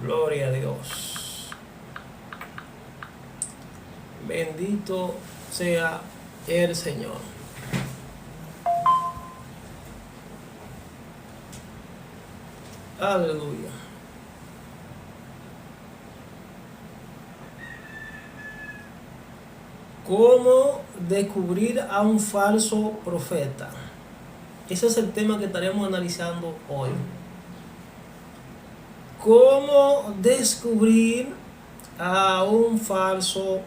Gloria a Dios. Bendito sea el Señor. Aleluya. ¿Cómo descubrir a un falso profeta? Ese es el tema que estaremos analizando hoy. ¿Cómo descubrir a un falso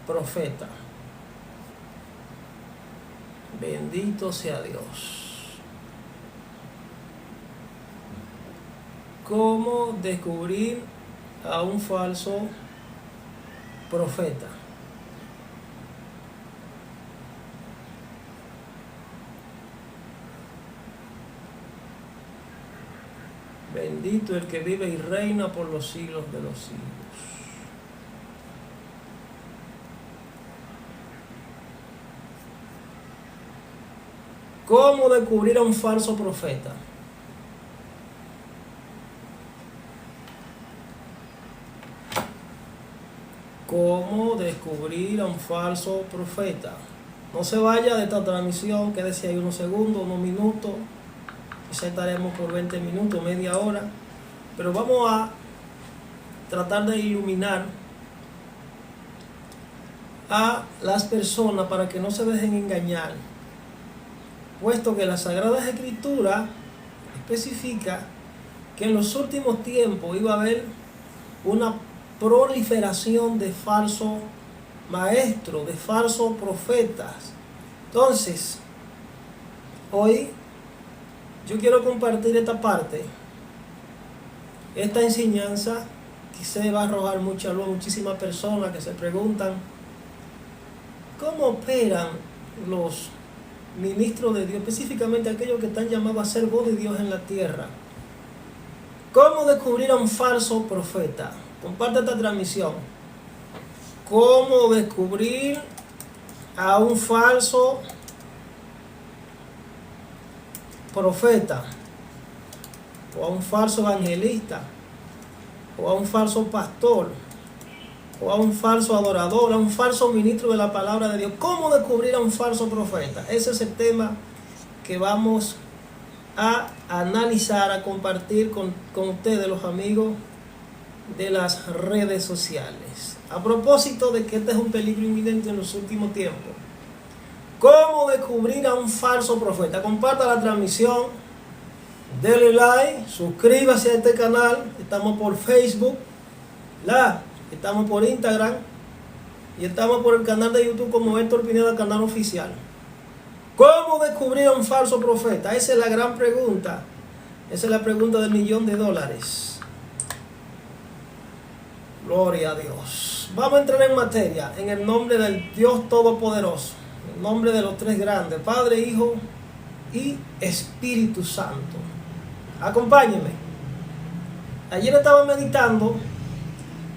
profeta? Bendito sea Dios. ¿Cómo descubrir a un falso profeta? Bendito el que vive y reina por los siglos de los siglos. ¿Cómo descubrir a un falso profeta? ¿Cómo descubrir a un falso profeta? No se vaya de esta transmisión, quédese ahí unos segundos, unos minutos. Quizá estaremos por 20 minutos, media hora. Pero vamos a tratar de iluminar a las personas para que no se dejen engañar. Puesto que la Sagrada Escritura especifica que en los últimos tiempos iba a haber una proliferación de falsos maestros, de falsos profetas. Entonces, hoy yo quiero compartir esta parte, esta enseñanza que se va a arrojar mucha luz a muchísimas personas que se preguntan cómo operan los ministros de Dios, específicamente aquellos que están llamados a ser voz de Dios en la tierra. ¿Cómo descubrir a un falso profeta? Comparte esta transmisión. ¿Cómo descubrir a un falso profeta? O a un falso evangelista, o a un falso pastor, o a un falso adorador, a un falso ministro de la palabra de Dios. ¿Cómo descubrir a un falso profeta? Ese es el tema que vamos a analizar, a compartir con ustedes, los amigos de las redes sociales. A propósito de que este es un peligro inminente en los últimos tiempos. ¿Cómo descubrir a un falso profeta? Comparta la transmisión, denle like, suscríbase a este canal. Estamos por Facebook, estamos por Instagram y estamos por el canal de YouTube como Héctor Pineda, canal oficial. ¿Cómo descubrir a un falso profeta? Esa es la gran pregunta. Esa es la pregunta del $1.000.000. Gloria a Dios. Vamos a entrar en materia en el nombre del Dios Todopoderoso, en el nombre de los tres grandes, Padre, Hijo y Espíritu Santo. Acompáñenme. Ayer estaba meditando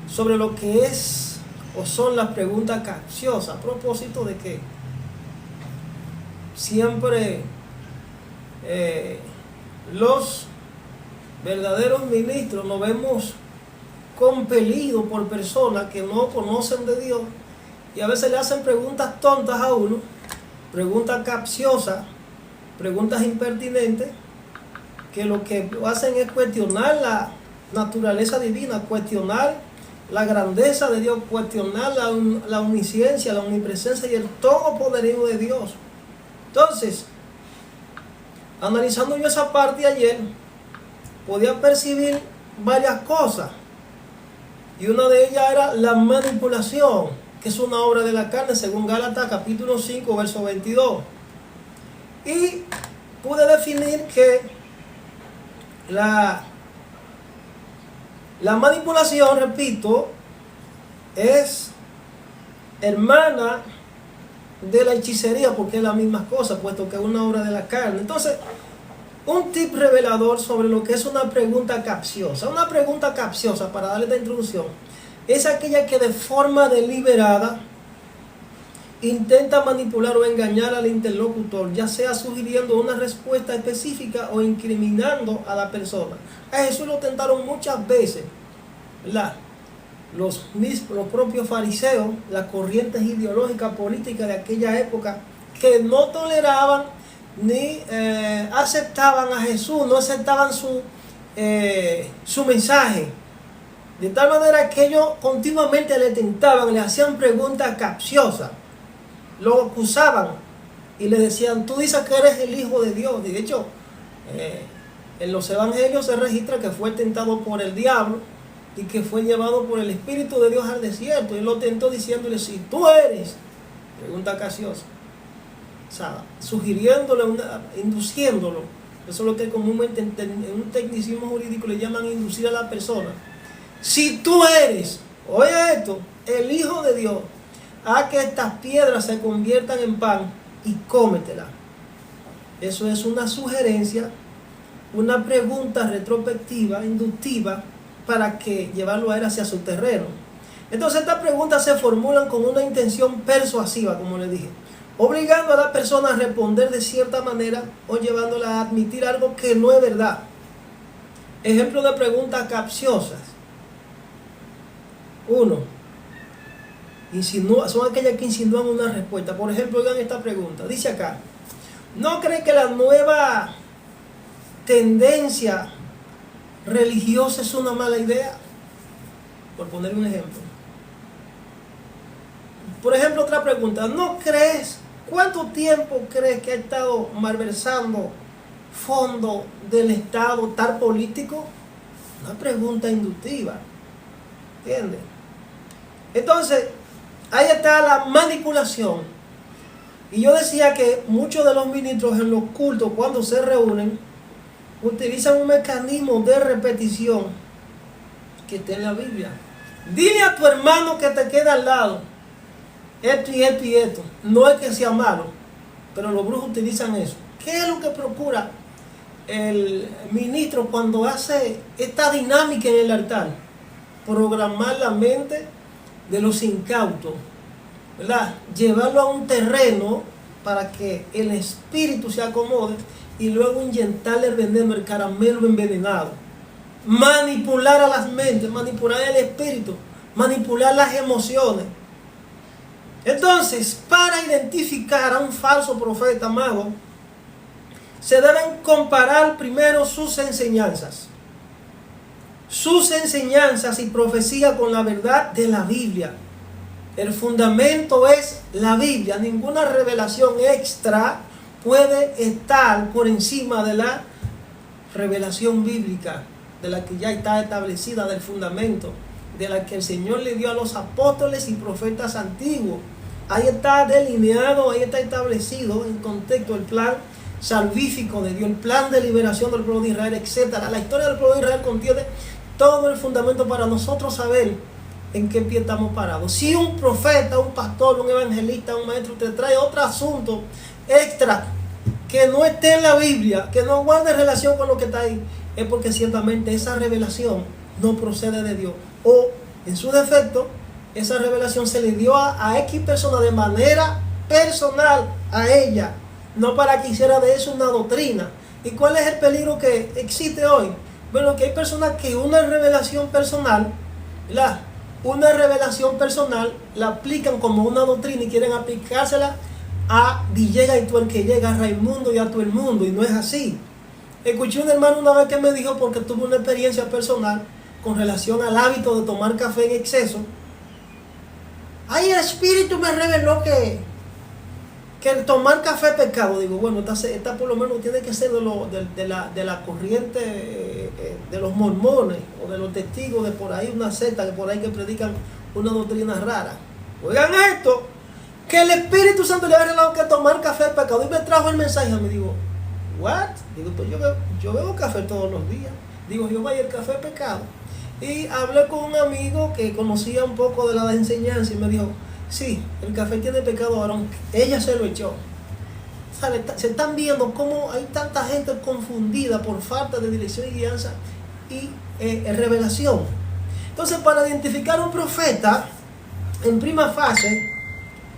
sobre lo que es o son las preguntas capciosas, a propósito de que siempre los verdaderos ministros nos vemos compelidos por personas que no conocen de Dios y a veces le hacen preguntas tontas a uno, preguntas capciosas, preguntas impertinentes, que lo que hacen es cuestionar la naturaleza divina, cuestionar la grandeza de Dios, cuestionar la omnisciencia, la omnipresencia y el todopoderío de Dios. Entonces, analizando yo esa parte ayer, podía percibir varias cosas. Y una de ellas era la manipulación, que es una obra de la carne, según Gálatas capítulo 5, verso 22. Y pude definir que la manipulación, repito, es hermana de la hechicería, porque es la misma cosa, puesto que es una obra de la carne. Entonces, un tip revelador sobre lo que es una pregunta capciosa. Una pregunta capciosa, para darle esta introducción, es aquella que de forma deliberada intenta manipular o engañar al interlocutor, ya sea sugiriendo una respuesta específica o incriminando a la persona. A Jesús lo tentaron muchas veces ¿verdad? Los propios fariseos, las corrientes ideológicas políticas de aquella época, que no toleraban ni aceptaban a Jesús, no aceptaban su mensaje. De tal manera que ellos continuamente le tentaban, le hacían preguntas capciosas, lo acusaban y le decían: tú dices que eres el Hijo de Dios. De hecho, en los evangelios se registra que fue tentado por el diablo y que fue llevado por el Espíritu de Dios al desierto. Y lo tentó diciéndole: si tú eres, pregunta capciosa, o sea, sugiriéndole, induciéndolo. Eso es lo que comúnmente en un tecnicismo jurídico le llaman inducir a la persona. Si tú eres, oye esto, el Hijo de Dios, haz que estas piedras se conviertan en pan y cómetela. Eso es una sugerencia, una pregunta retrospectiva, inductiva, para que llevarlo a él hacia su terreno. Entonces estas preguntas se formulan con una intención persuasiva, como le dije, obligando a la persona a responder de cierta manera o llevándola a admitir algo que no es verdad. Ejemplo de preguntas capciosas. 1. Son aquellas que insinúan una respuesta. Por ejemplo, oigan esta pregunta. Dice acá: ¿no cree que la nueva tendencia religiosa es una mala idea? Por poner un ejemplo. Por ejemplo, otra pregunta. ¿No crees? ¿Cuánto tiempo crees que ha estado malversando fondos del Estado tal político? Una pregunta inductiva. ¿Entiendes? Entonces, ahí está la manipulación. Y yo decía que muchos de los ministros en los cultos, cuando se reúnen, utilizan un mecanismo de repetición que está en la Biblia. Dile a tu hermano que te queda al lado esto y esto y esto. No es que sea malo, pero los brujos utilizan eso. ¿Qué es lo que procura el ministro cuando hace esta dinámica en el altar? Programar la mente de los incautos, ¿verdad? Llevarlo a un terreno para que el espíritu se acomode y luego inyectarle el veneno, el caramelo envenenado. Manipular a las mentes, manipular el espíritu, manipular las emociones. Entonces, para identificar a un falso profeta, amado, se deben comparar primero sus enseñanzas y profecía con la verdad de la Biblia. El fundamento es la Biblia. Ninguna revelación extra puede estar por encima de la revelación bíblica, de la que ya está establecida, del fundamento, de la que el Señor le dio a los apóstoles y profetas antiguos. Ahí está delineado, ahí está establecido en contexto el plan salvífico de Dios, el plan de liberación del pueblo de Israel, etc. La historia del pueblo de Israel contiene todo el fundamento para nosotros saber en qué pie estamos parados. Si un profeta, un pastor, un evangelista, un maestro te trae otro asunto extra que no esté en la Biblia, que no guarde relación con lo que está ahí, es porque ciertamente esa revelación no procede de Dios. O, en su defecto, esa revelación se le dio a X persona de manera personal a ella, no para que hiciera de eso una doctrina. ¿Y cuál es el peligro que existe hoy? Bueno, que hay personas que una revelación personal la aplican como una doctrina y quieren aplicársela a Villegas y tú el que llega, a Raimundo y a todo el mundo, y no es así. Escuché un hermano una vez que me dijo, porque tuvo una experiencia personal con relación al hábito de tomar café en exceso. Ay, el Espíritu me reveló que el tomar café es pecado. Digo, bueno, esta por lo menos tiene que ser de la corriente de los mormones o de los testigos de por ahí, una secta que por ahí que predican una doctrina rara. Oigan esto, que el Espíritu Santo le ha revelado que tomar café es pecado. Y me trajo el mensaje, me digo, ¿what? Digo, pues yo bebo café todos los días. Digo, Jehová, ¿y el café es pecado? Y hablé con un amigo que conocía un poco de la enseñanza y me dijo, sí, el café tiene pecado, varón. Ella se lo echó. Se están viendo cómo hay tanta gente confundida por falta de dirección y guianza y revelación. Entonces, para identificar un profeta, en prima fase,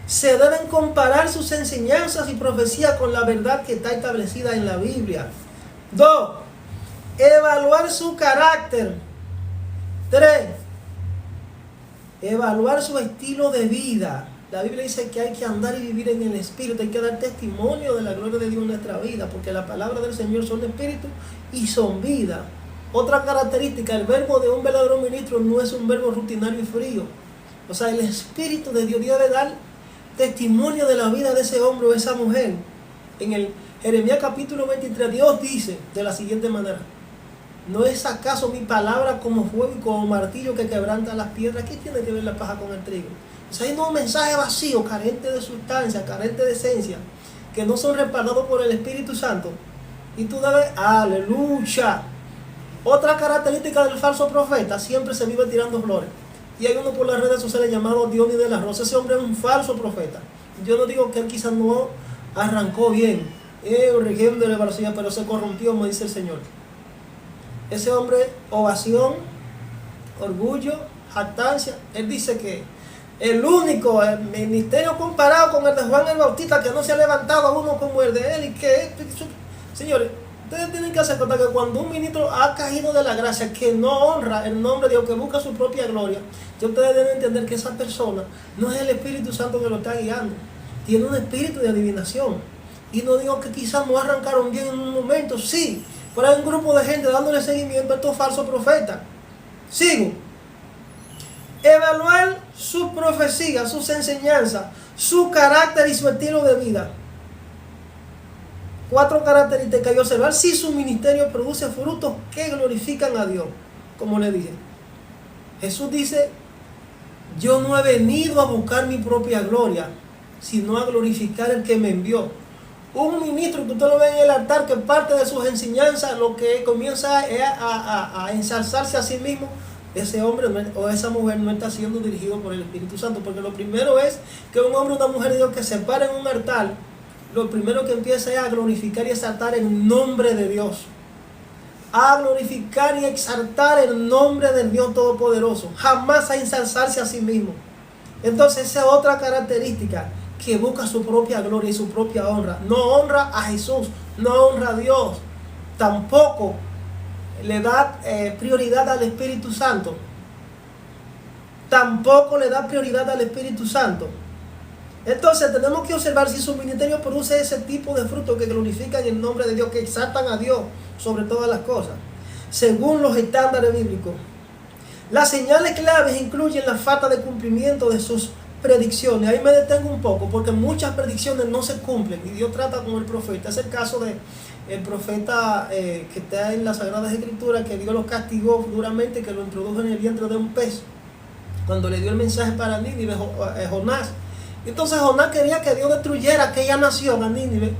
se deben comparar sus enseñanzas y profecías con la verdad que está establecida en la Biblia. 2. Evaluar su carácter. 3. evaluar su estilo de vida. La Biblia dice que hay que andar y vivir en el Espíritu, hay que dar testimonio de la gloria de Dios en nuestra vida, porque la palabra del Señor son Espíritu y son vida. Otra característica, el verbo de un verdadero ministro no es un verbo rutinario y frío. O sea, el Espíritu de Dios debe dar testimonio de la vida de ese hombre o esa mujer. En el Jeremías capítulo 23, Dios dice de la siguiente manera: ¿no es acaso mi palabra como fuego y como martillo que quebranta las piedras? ¿Qué tiene que ver la paja con el trigo? O sea, hay un mensaje vacío, carente de sustancia, carente de esencia, que no son respaldados por el Espíritu Santo. Y tú debes, aleluya. Otra característica del falso profeta, siempre se vive tirando flores. Y hay uno por las redes sociales llamado Dionis de la Rosa. Ese hombre es un falso profeta. Yo no digo que él quizás no arrancó bien, pero se corrompió, como dice el Señor. Ese hombre, ovación, orgullo, jactancia. Él dice que el único ministerio comparado con el de Juan el Bautista, que no se ha levantado a uno como el de él, y que, señores, ustedes tienen que hacer cuenta que cuando un ministro ha caído de la gracia, que no honra el nombre de Dios, que busca su propia gloria, ustedes deben entender que esa persona no es el Espíritu Santo que lo está guiando, tiene un espíritu de adivinación. Y no digo que quizás no arrancaron bien en un momento, sí, pero hay un grupo de gente dándole seguimiento a estos falsos profetas. Sigo. Evaluar su profecía, sus enseñanzas, su carácter y su estilo de vida. 4 características. Y observar si su ministerio produce frutos que glorifican a Dios. Como le dije, Jesús dice: yo no he venido a buscar mi propia gloria, sino a glorificar el que me envió. Un ministro que usted lo ve en el altar, que parte de sus enseñanzas lo que comienza es a ensalzarse a sí mismo, ese hombre o esa mujer no está siendo dirigido por el Espíritu Santo. Porque lo primero es que un hombre o una mujer de Dios que se para en un altar, lo primero que empieza es a glorificar y exaltar el nombre de Dios. A glorificar y exaltar el nombre del Dios Todopoderoso. Jamás a ensalzarse a sí mismo. Entonces esa es otra característica, que busca su propia gloria y su propia honra. No honra a Jesús, no honra a Dios. Tampoco le da prioridad al Espíritu Santo. Tampoco le da prioridad al Espíritu Santo. Entonces tenemos que observar si su ministerio produce ese tipo de frutos que glorifican el nombre de Dios, que exaltan a Dios sobre todas las cosas, según los estándares bíblicos. Las señales claves incluyen la falta de cumplimiento de sus predicciones. Ahí me detengo un poco, porque muchas predicciones no se cumplen y Dios trata con el profeta. Es el caso de el profeta que está en las Sagradas Escrituras, que Dios lo castigó duramente, que lo introdujo en el vientre de un pez cuando le dio el mensaje para Nínive, Jonás. Entonces Jonás quería que Dios destruyera aquella nación, a Nínive.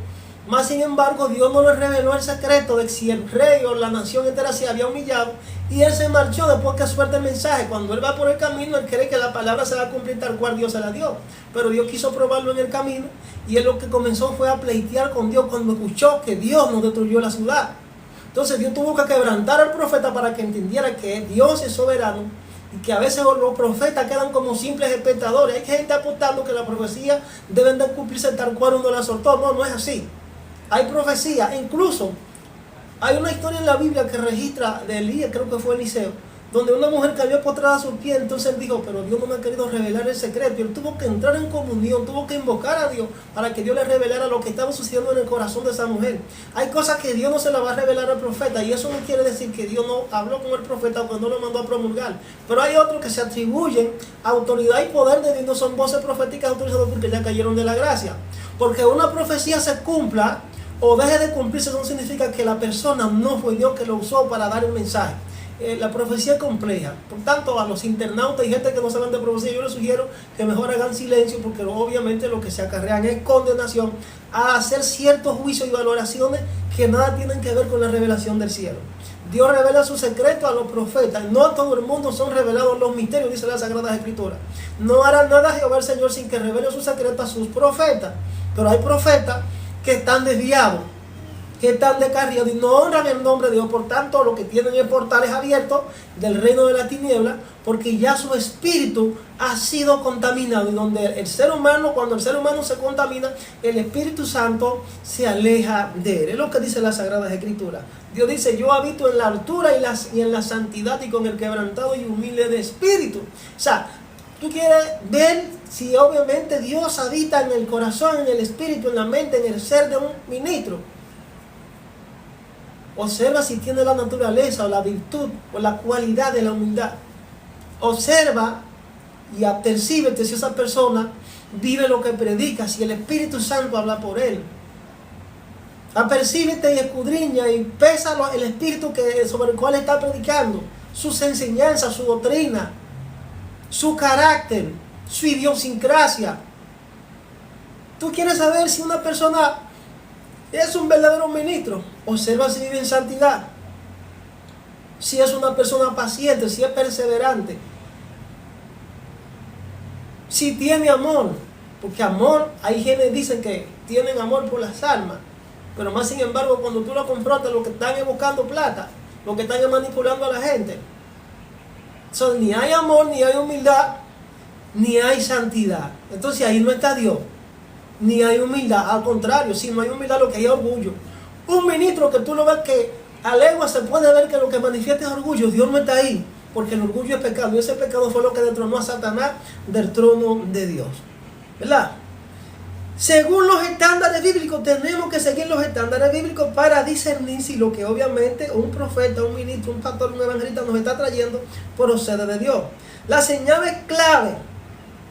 Más sin embargo, Dios no le reveló el secreto de si el rey o la nación entera se había humillado, y él se marchó después que suelta el mensaje. Cuando él va por el camino, él cree que la palabra se va a cumplir tal cual Dios se la dio, pero Dios quiso probarlo en el camino, y él lo que comenzó fue a pleitear con Dios cuando escuchó que Dios no destruyó la ciudad. Entonces Dios tuvo que quebrantar al profeta para que entendiera que Dios es soberano, y que a veces los profetas quedan como simples espectadores. Hay gente apostando que la profecía deben de cumplirse tal cual uno la soltó. No, no es así. Hay profecía. Incluso hay una historia en la Biblia que registra de Elías, creo que fue Eliseo, donde una mujer cayó postrada a sus pies. Entonces él dijo: pero Dios no me ha querido revelar el secreto. Y él tuvo que entrar en comunión, tuvo que invocar a Dios para que Dios le revelara lo que estaba sucediendo en el corazón de esa mujer. Hay cosas que Dios no se las va a revelar al profeta, y eso no quiere decir que Dios no habló con el profeta o que no lo mandó a promulgar. Pero hay otros que se atribuyen autoridad y poder de Dios, no son voces proféticas autorizadas porque ya cayeron de la gracia. Porque una profecía se cumpla o deje de cumplirse no significa que la persona no fue Dios que lo usó para dar el mensaje. La profecía es compleja. Por tanto, a los internautas y gente que no saben de profecía, yo les sugiero que mejor hagan silencio, porque obviamente lo que se acarrean es condenación a hacer ciertos juicios y valoraciones que nada tienen que ver con la revelación del cielo. Dios revela su secreto a los profetas. No a todo el mundo son revelados los misterios, dice la Sagrada Escritura. No hará nada Jehová el Señor sin que revele su secreto a sus profetas. Pero hay profetas que están desviados, que están descarriados y no honran el nombre de Dios. Por tanto, lo que tienen es portales abiertos del reino de la tiniebla, porque ya su espíritu ha sido contaminado. Y donde el ser humano, cuando el ser humano se contamina, el Espíritu Santo se aleja de él. Es lo que dice la Sagrada Escritura. Dios dice: yo habito en la altura y en la santidad, y con el quebrantado y humilde de espíritu. O sea, Tú quieres ver si obviamente Dios habita en el corazón, en el espíritu, en la mente, en el ser de un ministro. Observa si tiene la naturaleza o la virtud o la cualidad de la humildad. Observa y apercíbete si esa persona vive lo que predica, si el Espíritu Santo habla por él. Apercíbete y escudriña y pesa el espíritu sobre el cual está predicando, sus enseñanzas, su doctrina, su carácter, su idiosincrasia. Tú quieres saber si una persona es un verdadero ministro. Observa si vive en santidad, si es una persona paciente, si es perseverante, si tiene amor. Porque amor, hay quienes dicen que tienen amor por las almas, pero más sin embargo cuando tú lo confrontas, lo que están es buscando plata, lo que están es manipulando a la gente. Ni hay amor, ni hay humildad, ni hay santidad. Entonces ahí no está Dios. Ni hay humildad, al contrario, si no hay humildad lo que hay es orgullo. Un ministro que tú lo ves que a legua se puede ver que lo que manifiesta es orgullo, Dios no está ahí, porque el orgullo es pecado, y ese pecado fue lo que destronó a Satanás del trono de Dios, ¿verdad? Según los estándares bíblicos, tenemos que seguir los estándares bíblicos para discernir si lo que obviamente un profeta, un ministro, un pastor, un evangelista nos está trayendo procede de Dios. Las señales clave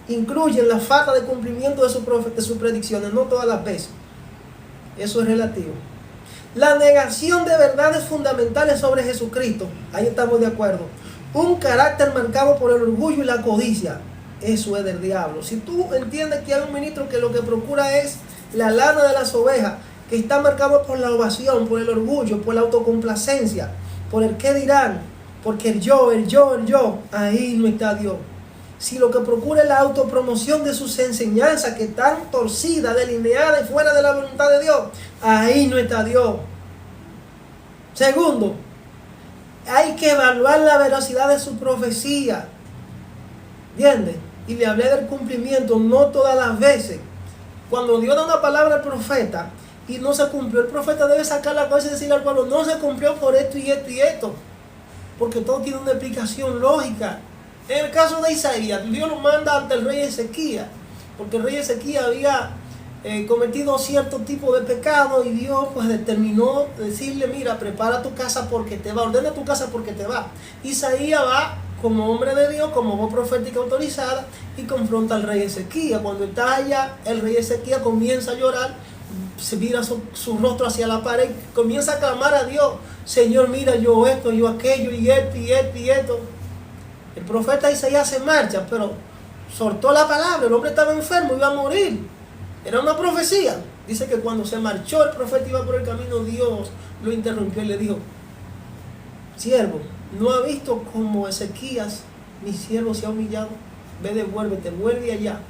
incluyen la falta de cumplimiento de sus predicciones, no todas las veces. Eso es relativo. La negación de verdades fundamentales sobre Jesucristo, ahí estamos de acuerdo. Un carácter marcado por el orgullo y la codicia, eso es del diablo. Si tú entiendes que hay un ministro que lo que procura es la lana de las ovejas, que está marcado por la ovación, por el orgullo, por la autocomplacencia, por el qué dirán, porque el yo, ahí no está Dios. Si lo que procura es la autopromoción de sus enseñanzas, que están torcidas, delineadas y fuera de la voluntad de Dios, ahí no está Dios. Segundo, hay que evaluar la veracidad de su profecía. ¿Entiendes? Y le hablé del cumplimiento, no todas las veces. Cuando Dios da una palabra al profeta y no se cumplió, el profeta debe sacar la cosa y decirle al pueblo, no se cumplió por esto y esto y esto. Porque todo tiene una explicación lógica. En el caso de Isaías, Dios lo manda ante el rey Ezequías, porque el rey Ezequías había cometido cierto tipo de pecado, y Dios pues determinó decirle, mira, prepara tu casa porque te va, ordena tu casa porque te va. Isaías va como hombre de Dios, como voz profética autorizada, y confronta al rey Ezequías. Cuando está allá, el rey Ezequías comienza a llorar, se mira su rostro hacia la pared, comienza a clamar a Dios, Señor, mira, yo esto, yo aquello, y esto, y esto, y esto. El profeta Isaías se marcha, pero soltó la palabra, el hombre estaba enfermo, iba a morir. Era una profecía. Dice que cuando se marchó el profeta, iba por el camino, Dios lo interrumpió y le dijo, siervo, ¿no ha visto cómo Ezequías, mi siervo, se ha humillado? Ve, devuélvete, vuelve allá.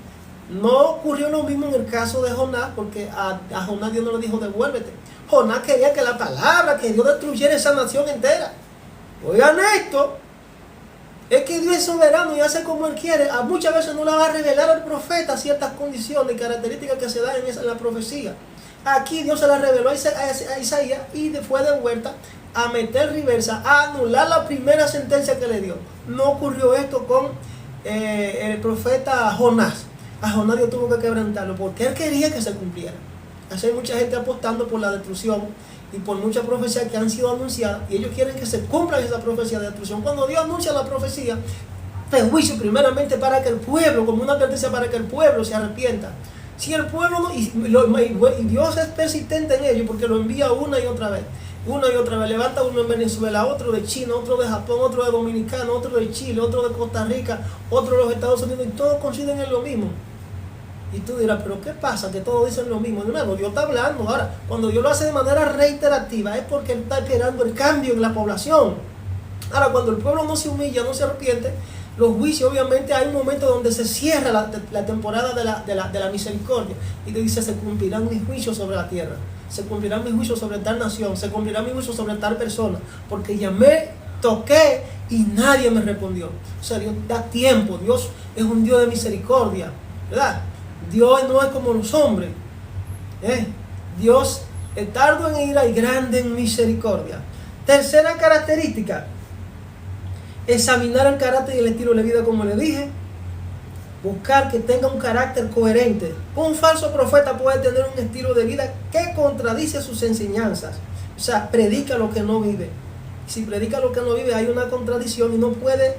No ocurrió lo mismo en el caso de Jonás, porque a Jonás Dios no le dijo devuélvete. Jonás quería que la palabra, que Dios destruyera esa nación entera. Oigan esto, es que Dios es soberano y hace como Él quiere. Muchas veces no le va a revelar al profeta ciertas condiciones y características que se dan en la profecía. Aquí Dios se la reveló a Isaías y fue de vuelta a meter reversa, a anular la primera sentencia que le dio. No ocurrió esto con el profeta Jonás. A Jonás Dios tuvo que quebrantarlo porque él quería que se cumpliera. Así hay mucha gente apostando por la destrucción y por muchas profecías que han sido anunciadas, y ellos quieren que se cumpla esa profecía de destrucción. Cuando Dios anuncia la profecía de juicio, primeramente para que el pueblo, como una advertencia para que el pueblo se arrepienta. Si el pueblo no, y Dios es persistente en ello, porque lo envía una y otra vez, levanta uno en Venezuela, otro de China, otro de Japón, otro de Dominicano, otro de Chile, otro de Costa Rica, otro de los Estados Unidos, y todos coinciden en lo mismo. Y tú dirás, pero ¿qué pasa? Que todos dicen lo mismo. De nuevo, Dios está hablando. Ahora, cuando Dios lo hace de manera reiterativa, es porque Él está esperando el cambio en la población. Ahora, cuando el pueblo no se humilla, no se arrepiente, los juicios, obviamente, hay un momento donde se cierra la temporada de la misericordia. Y te dice, se cumplirán mis juicios sobre la tierra. Se cumplirán mis juicios sobre tal nación. Se cumplirán mis juicios sobre tal persona. Porque llamé, toqué y nadie me respondió. O sea, Dios da tiempo. Dios es un Dios de misericordia, ¿verdad? Dios no es como los hombres. Dios es tardo en ira y grande en misericordia. Tercera característica, examinar el carácter y el estilo de vida, como le dije. buscar que tenga un carácter coherente. Un falso profeta puede tener un estilo de vida que contradice sus enseñanzas. O sea, predica lo que no vive. Si predica lo que no vive, hay una contradicción y no puede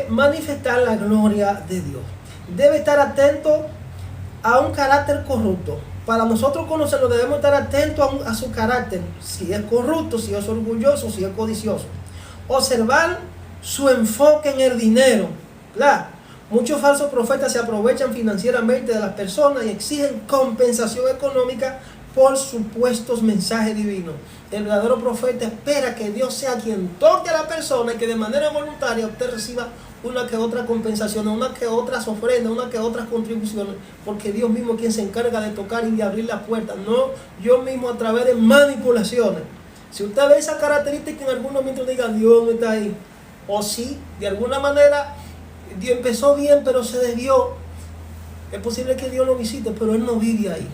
manifestar la gloria de Dios. Debe estar atento a un carácter corrupto. Para nosotros conocerlo debemos estar atentos a su carácter. Si es corrupto, si es orgulloso, si es codicioso. Observar su enfoque en el dinero. ¿Verdad? Muchos falsos profetas se aprovechan financieramente de las personas y exigen compensación económica por supuestos mensajes divinos. El verdadero profeta espera que Dios sea quien toque a la persona y que de manera voluntaria usted reciba una que otra compensación, una que otras ofrendas, una que otras contribuciones, porque Dios mismo es quien se encarga de tocar y de abrir la puerta, no yo mismo a través de manipulaciones. Si usted ve esa característica en algún momento diga, Dios no está ahí, o sí, de alguna manera Dios empezó bien pero se desvió, es posible que Dios lo visite, pero Él no vive ahí.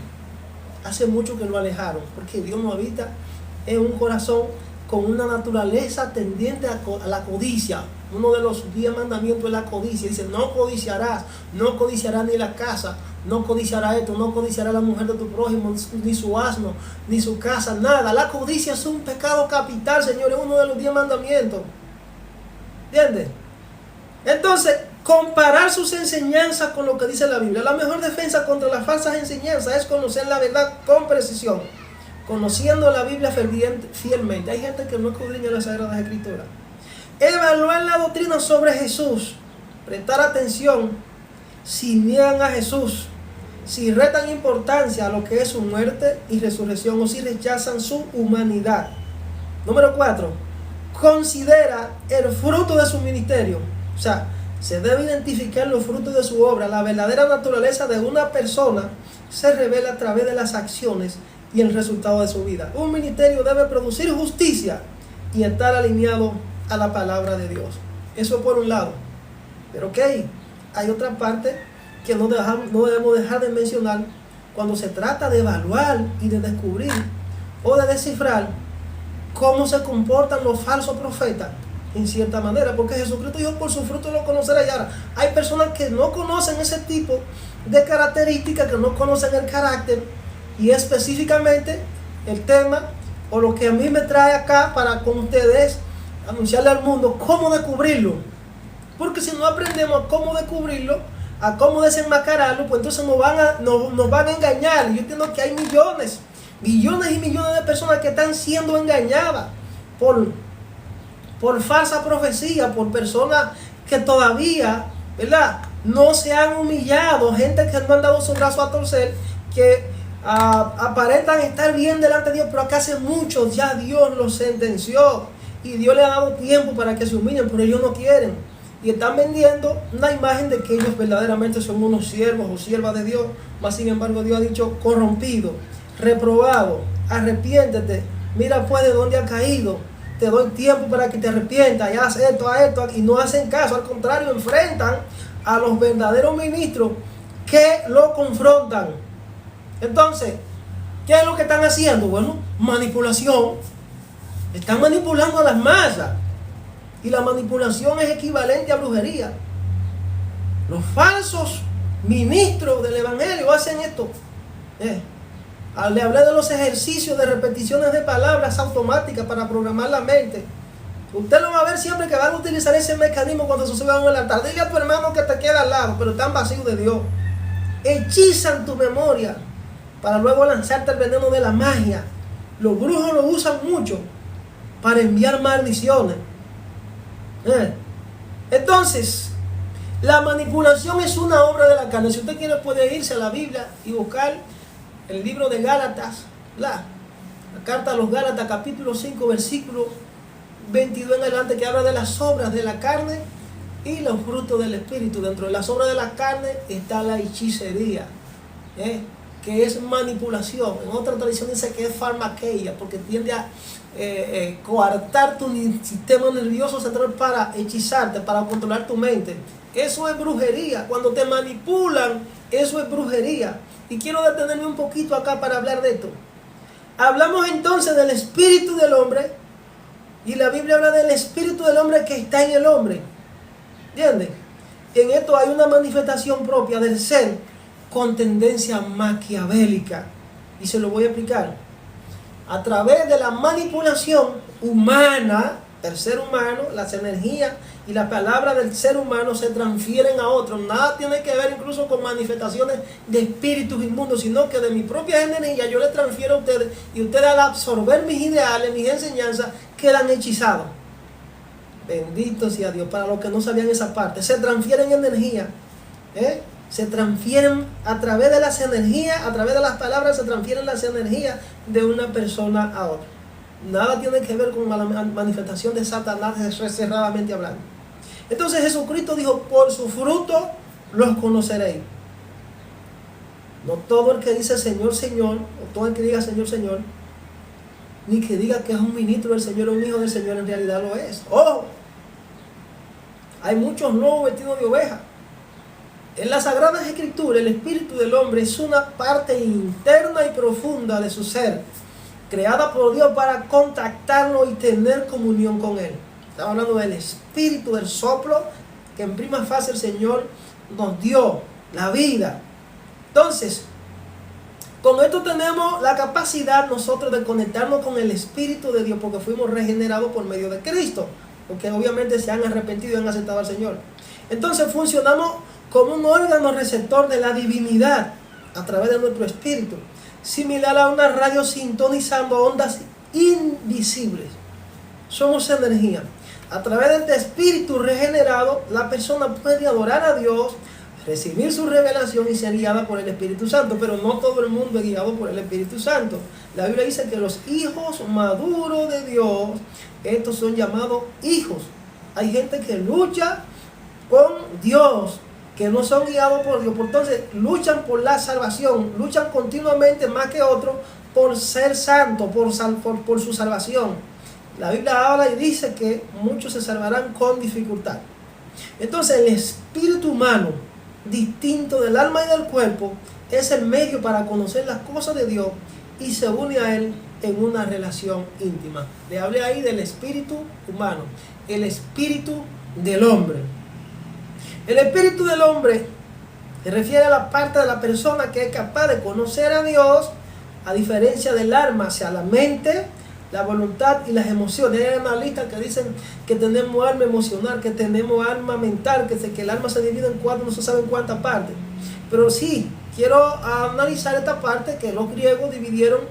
Hace mucho que lo alejaron, porque Dios no habita en un corazón con una naturaleza tendiente a la codicia. Uno de los 10 mandamientos es la codicia. Dice, no codiciarás ni la casa, no codiciarás esto, no codiciarás la mujer de tu prójimo, ni su asno, ni su casa, nada. La codicia es un pecado capital, Señor, es uno de los 10 mandamientos. ¿Entiendes? Entonces, comparar sus enseñanzas con lo que dice la Biblia. La mejor defensa contra las falsas enseñanzas es conocer la verdad con precisión, conociendo la Biblia fielmente. Hay gente que no escudriña las Sagradas Escrituras. Evaluar la doctrina sobre Jesús, prestar atención si niegan a Jesús, si retan importancia a lo que es su muerte y resurrección o si rechazan su humanidad. Número 4, considera el fruto de su ministerio. O sea, se debe identificar los frutos de su obra. La verdadera naturaleza de una persona se revela a través de las acciones y el resultado de su vida. Un ministerio debe producir justicia y estar alineado a la palabra de Dios. Eso por un lado. Pero ok, hay otra parte que no debemos dejar de mencionar cuando se trata de evaluar y de descubrir o de descifrar cómo se comportan los falsos profetas en cierta manera, porque Jesucristo dijo, por su fruto lo conocerá. Y ahora hay personas que no conocen ese tipo de características, que no conocen el carácter y específicamente el tema o lo que a mí me trae acá para con ustedes anunciarle al mundo cómo descubrirlo, porque si no aprendemos a cómo descubrirlo, a cómo desenmascararlo, pues entonces nos van a engañar. Y yo entiendo que hay millones y millones de personas que están siendo engañadas por falsa profecía, por personas que todavía, ¿verdad?, no se han humillado, gente que no han dado su brazo a torcer, que aparentan estar bien delante de Dios, pero acá hace mucho ya Dios los sentenció y Dios le ha dado tiempo para que se humillen, pero ellos no quieren y están vendiendo una imagen de que ellos verdaderamente son unos siervos o siervas de Dios. Mas sin embargo Dios ha dicho, corrompido, reprobado, arrepiéntete, mira pues de dónde ha caído, te doy tiempo para que te arrepientas y haz esto, y no hacen caso. Al contrario, enfrentan a los verdaderos ministros que lo confrontan. Entonces, ¿qué es lo que están haciendo? Bueno, manipulación. Están manipulando a las masas. Y la manipulación es equivalente a brujería. Los falsos ministros del evangelio hacen esto. Le hablé de los ejercicios de repeticiones de palabras automáticas para programar la mente. Usted lo va a ver siempre que van a utilizar ese mecanismo cuando se suban al altar. Dile a tu hermano que te queda al lado, pero están vacíos de Dios. Hechizan tu memoria para luego lanzarte el veneno de la magia. Los brujos lo usan mucho para enviar maldiciones. Entonces, la manipulación es una obra de la carne. Si usted quiere, puede irse a la Biblia y buscar el libro de Gálatas, la carta a los Gálatas, capítulo 5, versículo 22 en adelante, que habla de las obras de la carne y los frutos del Espíritu. Dentro de las obras de la carne está la hechicería, que es manipulación. En otra tradición dice que es farmaqueia, porque tiende a coartar tu sistema nervioso central para hechizarte, para controlar tu mente. Eso es brujería. Cuando te manipulan, eso es brujería. Y quiero detenerme un poquito acá para hablar de esto. Hablamos entonces del espíritu del hombre, y la Biblia habla del espíritu del hombre que está en el hombre. ¿Entiendes? En esto hay una manifestación propia del ser con tendencia maquiavélica. Y se lo voy a explicar. A través de la manipulación humana, del ser humano, las energías y las palabras del ser humano se transfieren a otros. Nada tiene que ver incluso con manifestaciones de espíritus inmundos, sino que de mi propia energía yo le transfiero a ustedes, y ustedes al absorber mis ideales, mis enseñanzas, quedan hechizados. Bendito sea Dios. Para los que no sabían esa parte, se transfieren energía, se transfieren a través de las energías, a través de las palabras se transfieren las energías de una persona a otra. Nada tiene que ver con la manifestación de Satanás, cerradamente hablando. Entonces Jesucristo dijo: por su fruto los conoceréis. No todo el que dice Señor, Señor, o todo el que diga Señor, Señor, ni que diga que es un ministro del Señor o un hijo del Señor, en realidad lo es. ¡Oh! Hay muchos lobos vestidos de oveja. En las Sagradas Escrituras, el espíritu del hombre es una parte interna y profunda de su ser, creada por Dios para contactarlo y tener comunión con Él. Estamos hablando del espíritu, del soplo, que en prima fase el Señor nos dio, la vida. Entonces, con esto tenemos la capacidad nosotros de conectarnos con el Espíritu de Dios, porque fuimos regenerados por medio de Cristo, porque obviamente se han arrepentido y han aceptado al Señor. Entonces funcionamos como un órgano receptor de la divinidad a través de nuestro espíritu, similar a una radio sintonizando ondas invisibles. Somos energía. A través de este espíritu regenerado, la persona puede adorar a Dios, recibir su revelación y ser guiada por el Espíritu Santo. Pero no todo el mundo es guiado por el Espíritu Santo. La Biblia dice que los hijos maduros de Dios, estos son llamados hijos. Hay gente que lucha con Dios, que no son guiados por Dios, entonces luchan por la salvación, luchan continuamente más que otros por ser santos, por su salvación. La Biblia habla y dice que muchos se salvarán con dificultad. Entonces el espíritu humano, distinto del alma y del cuerpo, es el medio para conocer las cosas de Dios y se une a Él en una relación íntima. Le hablé ahí del espíritu humano, el espíritu del hombre. El espíritu del hombre se refiere a la parte de la persona que es capaz de conocer a Dios, a diferencia del alma, o sea, la mente, la voluntad y las emociones. Hay analistas que dicen que tenemos alma emocional, que tenemos alma mental, que el alma se divide en cuatro, no se sabe en cuántas partes. Pero sí, quiero analizar esta parte que los griegos dividieron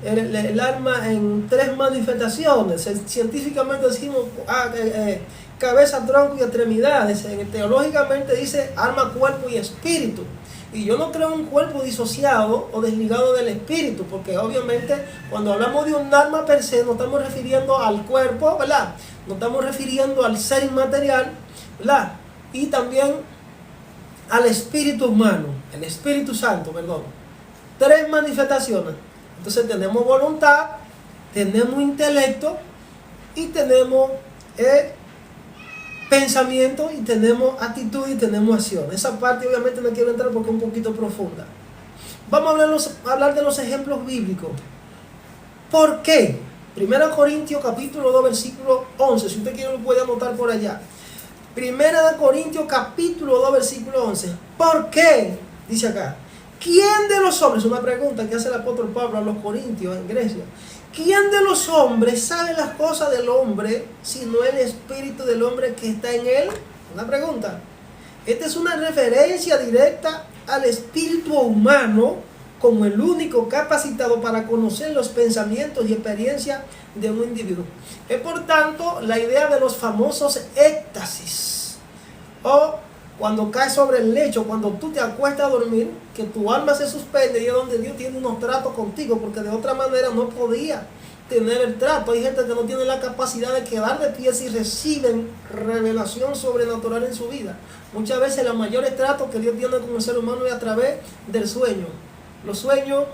el alma en tres manifestaciones. Científicamente decimos cabeza, tronco y extremidades. Teológicamente dice alma, cuerpo y espíritu. Y yo no creo un cuerpo disociado o desligado del espíritu, porque obviamente cuando hablamos de un alma per se, nos estamos refiriendo al cuerpo, ¿verdad? Nos estamos refiriendo al ser inmaterial, ¿verdad? Y también al espíritu humano, el Espíritu Santo, perdón. Tres manifestaciones. Entonces tenemos voluntad, tenemos intelecto y tenemos pensamiento, y tenemos actitud y tenemos acción. Esa parte obviamente no quiero entrar porque es un poquito profunda. Vamos a hablar de los ejemplos bíblicos. ¿Por qué? 1 Corintios capítulo 2 versículo 11. Si usted quiere lo puede anotar por allá. 1 Corintios capítulo 2 versículo 11. ¿Por qué? Dice acá. ¿Quién de los hombres? Una pregunta que hace el apóstol Pablo a los corintios en Grecia. ¿Quién de los hombres sabe las cosas del hombre, sino el espíritu del hombre que está en él? Una pregunta. Esta es una referencia directa al espíritu humano como el único capacitado para conocer los pensamientos y experiencias de un individuo. Es por tanto la idea de los famosos éxtasis, o cuando caes sobre el lecho, cuando tú te acuestas a dormir, que tu alma se suspende, y es donde Dios tiene unos tratos contigo, porque de otra manera no podía tener el trato. Hay gente que no tiene la capacidad de quedar de pie si reciben revelación sobrenatural en su vida. Muchas veces los mayores tratos que Dios tiene con el ser humano es a través del sueño. Los sueños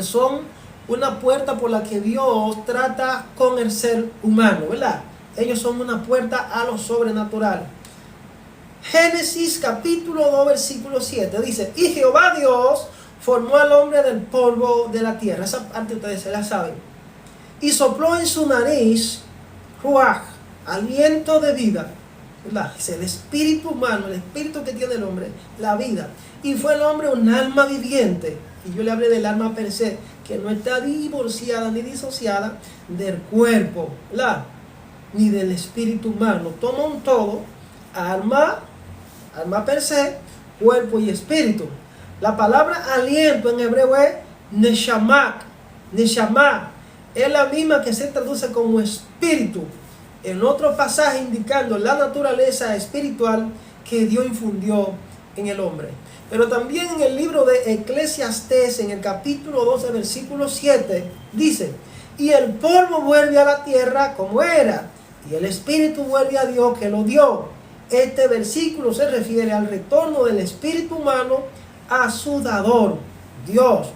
son una puerta por la que Dios trata con el ser humano, ¿verdad? Ellos son una puerta a lo sobrenatural. Génesis capítulo 2 versículo 7 dice: y Jehová Dios formó al hombre del polvo de la tierra. Esa parte ustedes se la saben. Y sopló en su nariz ruaj, aliento de vida. ¿verdad? Es el espíritu humano, el espíritu que tiene el hombre, la vida. Y fue el hombre un alma viviente. Y yo le hablé del alma per se, que no está divorciada ni disociada del cuerpo, ¿verdad? Ni del espíritu humano. Toma un todo, alma per se, cuerpo y espíritu. La palabra aliento en hebreo es neshamah. Neshamah es la misma que se traduce como espíritu en otro pasaje, indicando la naturaleza espiritual que Dios infundió en el hombre. Pero también en el libro de Eclesiastés, en el capítulo 12, versículo 7, dice: y el polvo vuelve a la tierra como era, y el espíritu vuelve a Dios que lo dio. Este versículo se refiere al retorno del espíritu humano a su dador, Dios,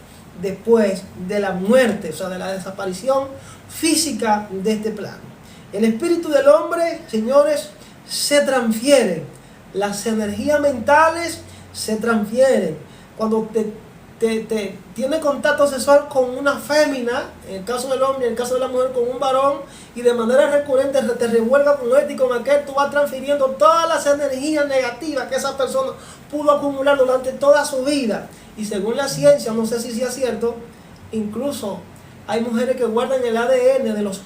después de la muerte, o sea, de la desaparición física de este plano. El espíritu del hombre, señores, se transfiere. Las energías mentales se transfieren. Cuando te tiene contacto sexual con una fémina, en el caso del hombre, en el caso de la mujer con un varón, y de manera recurrente te revuelva con este y con aquel, tú vas transfiriendo todas las energías negativas que esa persona pudo acumular durante toda su vida. Y según la ciencia, no sé si sea cierto, incluso hay mujeres que guardan el ADN de los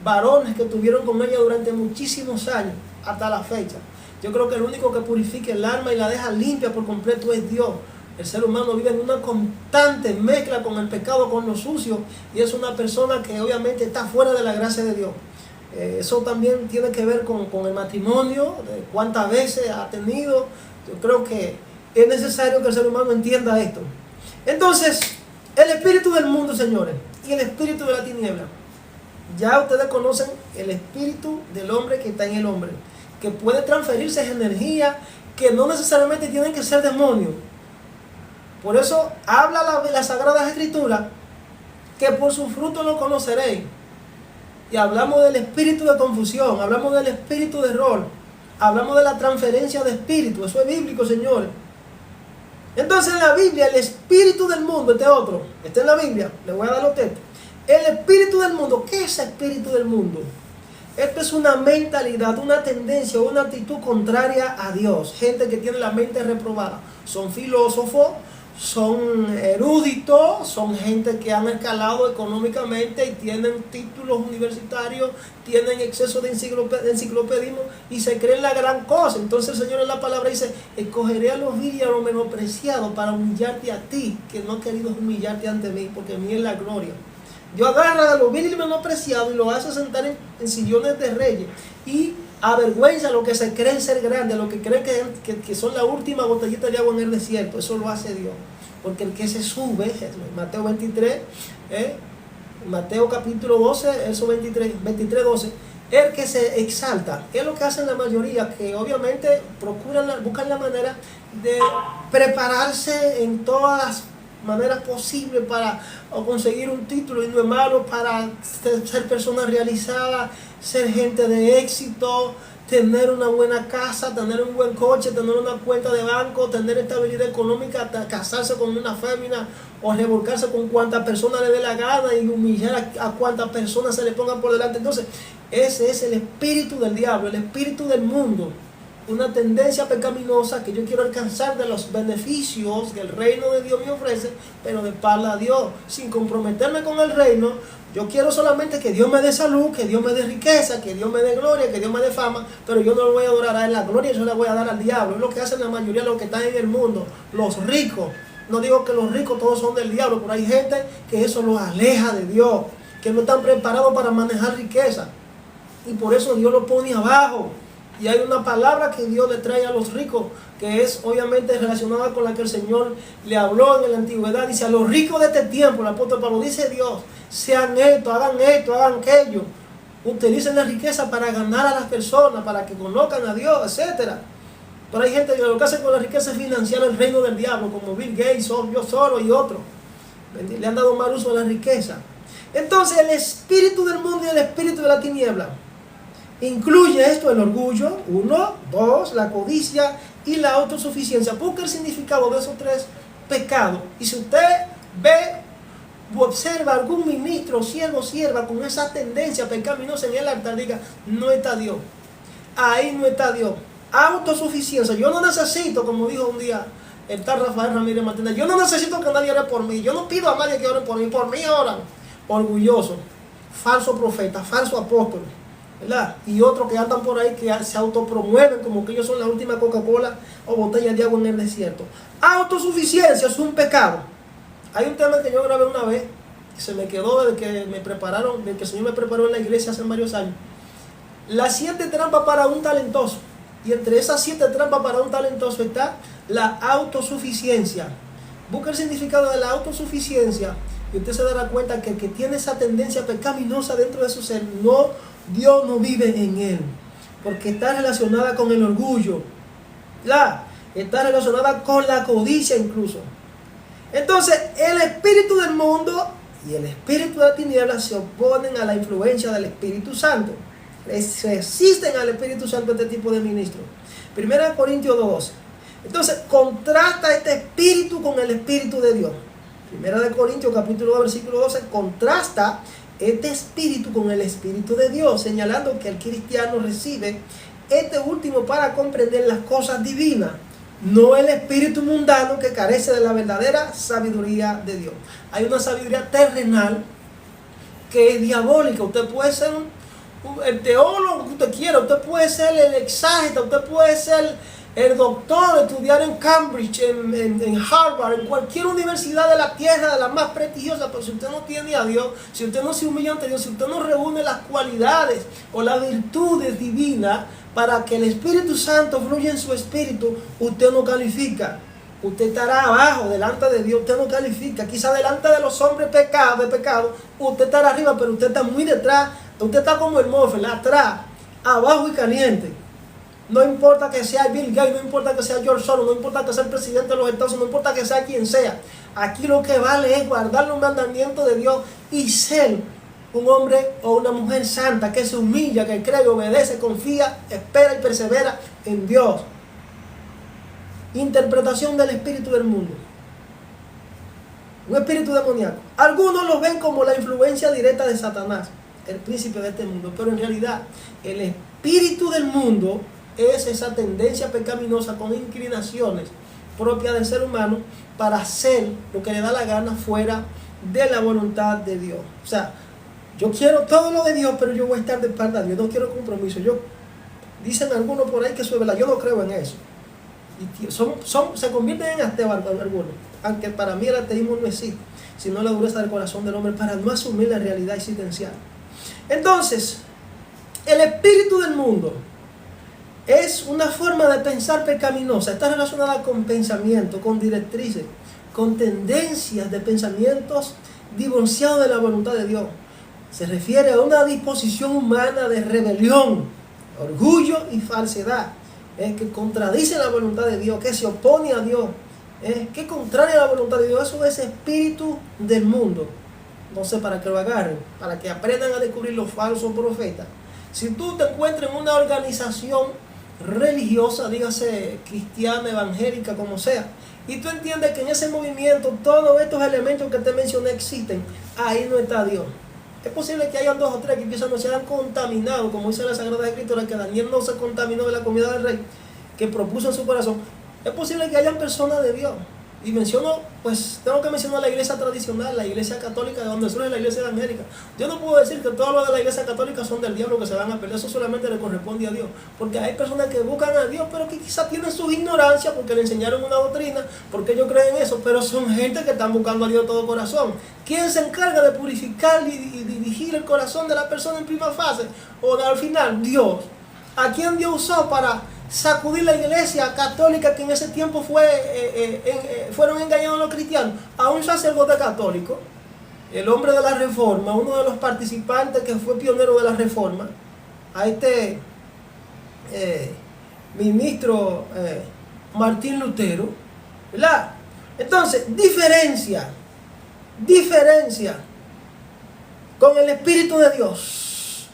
varones que tuvieron con ella durante muchísimos años, hasta la fecha. Yo creo que el único que purifica el alma y la deja limpia por completo es Dios. El ser humano vive en una constante mezcla con el pecado, con lo sucio, y es una persona que obviamente está fuera de la gracia de Dios. Eso también tiene que ver con el matrimonio, de cuántas veces ha tenido. Yo creo que es necesario que el ser humano entienda esto. Entonces, el espíritu del mundo, señores, y el espíritu de la tiniebla. Ya ustedes conocen el espíritu del hombre que está en el hombre, que puede transferirse energía, que no necesariamente tienen que ser demonios. Por eso habla la Sagrada Escritura, que por su fruto lo conoceréis. Y hablamos del espíritu de confusión, hablamos del espíritu de error, hablamos de la transferencia de espíritu. Eso es bíblico, señores. Entonces en la Biblia, el espíritu del mundo, este otro, está en la Biblia, le voy a dar los textos. El espíritu del mundo, ¿qué es el espíritu del mundo? Esto es una mentalidad, una tendencia, una actitud contraria a Dios. Gente que tiene la mente reprobada. Son filósofos, son eruditos, son gente que han escalado económicamente y tienen títulos universitarios, tienen exceso de enciclopedismo y se creen la gran cosa. Entonces el Señor en la palabra dice: escogeré a los vil y a los menospreciados para humillarte a ti, que no has querido humillarte ante mí, porque mí es la gloria. Dios agarra a los vil y menospreciados y los hace sentar en sillones de reyes, y avergüenza a los que se creen ser grandes, a los que creen que son la última botellita de agua en el desierto. Eso lo hace Dios, porque el que se sube, Mateo 23, Mateo capítulo 12, eso 23, 12, el que se exalta. ¿Qué es lo que hacen la mayoría? Que obviamente buscan la manera de prepararse en todas las maneras posibles para conseguir un título, y no es malo, para ser personas realizadas, ser gente de éxito, tener una buena casa, tener un buen coche, tener una cuenta de banco, tener estabilidad económica, casarse con una fémina o revolcarse con cuantas personas le dé la gana y humillar a cuantas personas se le pongan por delante. Entonces, ese es el espíritu del diablo, el espíritu del mundo. Una tendencia pecaminosa que yo quiero alcanzar de los beneficios que el reino de Dios me ofrece, pero de espalda a Dios, sin comprometerme con el reino. Yo quiero solamente que Dios me dé salud, que Dios me dé riqueza, que Dios me dé gloria, que Dios me dé fama, pero yo no le voy a adorar a él. La gloria yo la voy a dar al diablo. Es lo que hacen la mayoría de los que están en el mundo, los ricos. No digo que los ricos todos son del diablo, pero hay gente que eso los aleja de Dios, que no están preparados para manejar riqueza, y por eso Dios lo pone abajo. Y hay una palabra que Dios le trae a los ricos, que es obviamente relacionada con la que el Señor le habló en la antigüedad. Dice: a los ricos de este tiempo, el apóstol Pablo, dice Dios, sean esto, hagan aquello. Utilicen la riqueza para ganar a las personas, para que conozcan a Dios, etc. Pero hay gente que lo que hace con la riqueza es financiar el reino del diablo, como Bill Gates, yo solo y otros. Le han dado mal uso a la riqueza. Entonces el espíritu del mundo y el espíritu de la tiniebla incluye esto: el orgullo, 1, 2, la codicia y la autosuficiencia. Busca el significado de esos tres pecados. Y si usted ve o observa algún ministro, siervo, sierva con esa tendencia pecaminosa en el altar, diga: no está Dios. ahí no está Dios. Autosuficiencia. Yo no necesito, como dijo un día el tal Rafael Ramírez Martínez, yo no necesito que nadie ore por mí. Yo no pido a nadie que ore por mí oran. Orgulloso, falso profeta, falso apóstol, ¿verdad? Y otros que andan por ahí que se autopromueven como que ellos son la última Coca-Cola o botella de agua en el desierto. Autosuficiencia es un pecado. Hay un tema que yo grabé una vez, que se me quedó desde que me prepararon, desde que el Señor me preparó en la iglesia hace varios años. Las 7 trampas para un talentoso. Y entre esas 7 trampas para un talentoso está la autosuficiencia. Busca el significado de la autosuficiencia y usted se dará cuenta que el que tiene esa tendencia pecaminosa dentro de su ser, Dios no vive en él. Porque está relacionada con el orgullo. Está relacionada con la codicia incluso. Entonces, el espíritu del mundo y el espíritu de la tiniebla se oponen a la influencia del Espíritu Santo. Resisten al Espíritu Santo este tipo de ministros. 1 Corintios 2:12. Entonces, contrasta este espíritu con el Espíritu de Dios. 1 Corintios capítulo 2, versículo 12, contrasta este espíritu con el Espíritu de Dios, señalando que el cristiano recibe este último para comprender las cosas divinas, no el espíritu mundano que carece de la verdadera sabiduría de Dios. Hay una sabiduría terrenal que es diabólica. Usted puede ser el teólogo que usted quiera, usted puede ser el exágeta, usted puede ser el doctor, estudiar en Cambridge, en Harvard, en cualquier universidad de la tierra, de las más prestigiosas, pero si usted no tiene a Dios, si usted no se humilla ante Dios, si usted no reúne las cualidades o las virtudes divinas para que el Espíritu Santo fluya en su espíritu, usted no califica. Usted estará abajo, delante de Dios, usted no califica. Quizá delante de los hombres de pecado, usted estará arriba, pero usted está muy detrás. Usted está como el Moffel, atrás, abajo y caliente. No importa que sea Bill Gates, no importa que sea George Soros, no importa que sea el presidente de los Estados Unidos, no importa que sea quien sea. Aquí lo que vale es guardar los mandamientos de Dios y ser un hombre o una mujer santa que se humilla, que cree, obedece, confía, espera y persevera en Dios. Interpretación del espíritu del mundo. Un espíritu demoníaco. Algunos lo ven como la influencia directa de Satanás, el príncipe de este mundo, pero en realidad el espíritu del mundo es esa tendencia pecaminosa con inclinaciones propias del ser humano para hacer lo que le da la gana fuera de la voluntad de Dios. O sea, yo quiero todo lo de Dios, pero yo voy a estar de espalda de Dios, no quiero compromiso. Dicen algunos por ahí que eso es verdad, yo no creo en eso. Y se convierten en ateos algunos, aunque para mí el ateísmo no existe, sino la dureza del corazón del hombre para no asumir la realidad existencial. Entonces, el espíritu del mundo es una forma de pensar pecaminosa, está relacionada con pensamientos, con directrices, con tendencias de pensamientos divorciados de la voluntad de Dios. Se refiere a una disposición humana de rebelión, orgullo y falsedad, que contradice la voluntad de Dios, que se opone a Dios, que contraria a la voluntad de Dios. Eso es espíritu del mundo. No sé, para que lo agarren, para que aprendan a descubrir los falsos profetas. Si tú te encuentras en una organización religiosa, dígase cristiana, evangélica, como sea, y tú entiendes que en ese movimiento todos estos elementos que te mencioné existen, ahí no está Dios. Es posible que hayan 2 o 3 que quizás no se hayan contaminado, como dice la Sagrada Escritura, que Daniel no se contaminó de la comida del rey, que propuso en su corazón. Es posible que hayan personas de Dios. Y tengo que mencionar la iglesia tradicional, la iglesia católica, de donde surge la iglesia evangélica. Yo no puedo decir que todos los de la iglesia católica son del diablo, que se van a perder. Eso solamente le corresponde a Dios. Porque hay personas que buscan a Dios, pero que quizás tienen su ignorancia porque le enseñaron una doctrina, porque ellos creen eso. Pero son gente que están buscando a Dios de todo corazón. ¿Quién se encarga de purificar y dirigir el corazón de la persona en primera fase? O al final, Dios. ¿A quién Dios usó para sacudir la iglesia católica, que en ese tiempo fueron engañados los cristianos? A un sacerdote católico, el hombre de la Reforma, uno de los participantes que fue pionero de la Reforma, a este ministro Martín Lutero, ¿verdad? Entonces, diferencia con el Espíritu de Dios,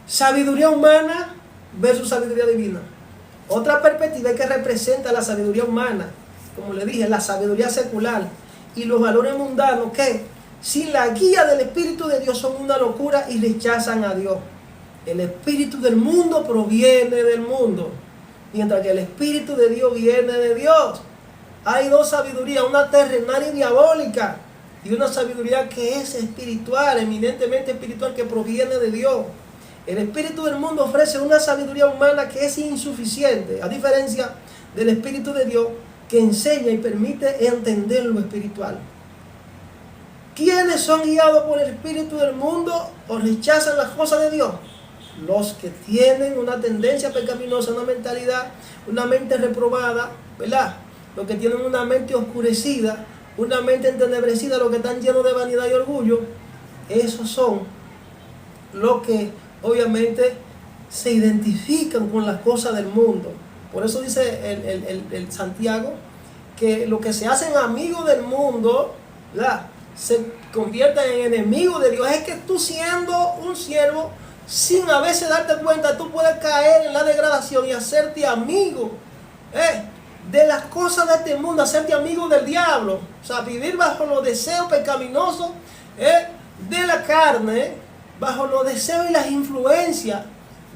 sabiduría humana versus sabiduría divina. Otra perspectiva es que representa la sabiduría humana, como le dije, la sabiduría secular y los valores mundanos que sin la guía del Espíritu de Dios son una locura y rechazan a Dios. El espíritu del mundo proviene del mundo, mientras que el espíritu de Dios viene de Dios. Hay dos sabidurías, una terrenal y diabólica, y una sabiduría que es espiritual, eminentemente espiritual, que proviene de Dios. El espíritu del mundo ofrece una sabiduría humana que es insuficiente, a diferencia del espíritu de Dios, que enseña y permite entender lo espiritual. ¿Quiénes son guiados por el espíritu del mundo o rechazan las cosas de Dios? Los que tienen una tendencia pecaminosa, una mentalidad, una mente reprobada, ¿verdad? Los que tienen una mente oscurecida, una mente entenebrecida, los que están llenos de vanidad y orgullo, esos son los que obviamente se identifican con las cosas del mundo. Por eso dice el Santiago que los que se hacen amigos del mundo, ¿verdad?, se convierten en enemigos de Dios. Es que tú, siendo un siervo, sin a veces darte cuenta, tú puedes caer en la degradación y hacerte amigo de las cosas de este mundo, hacerte amigo del diablo. O sea, vivir bajo los deseos pecaminosos de la carne, bajo los deseos y las influencias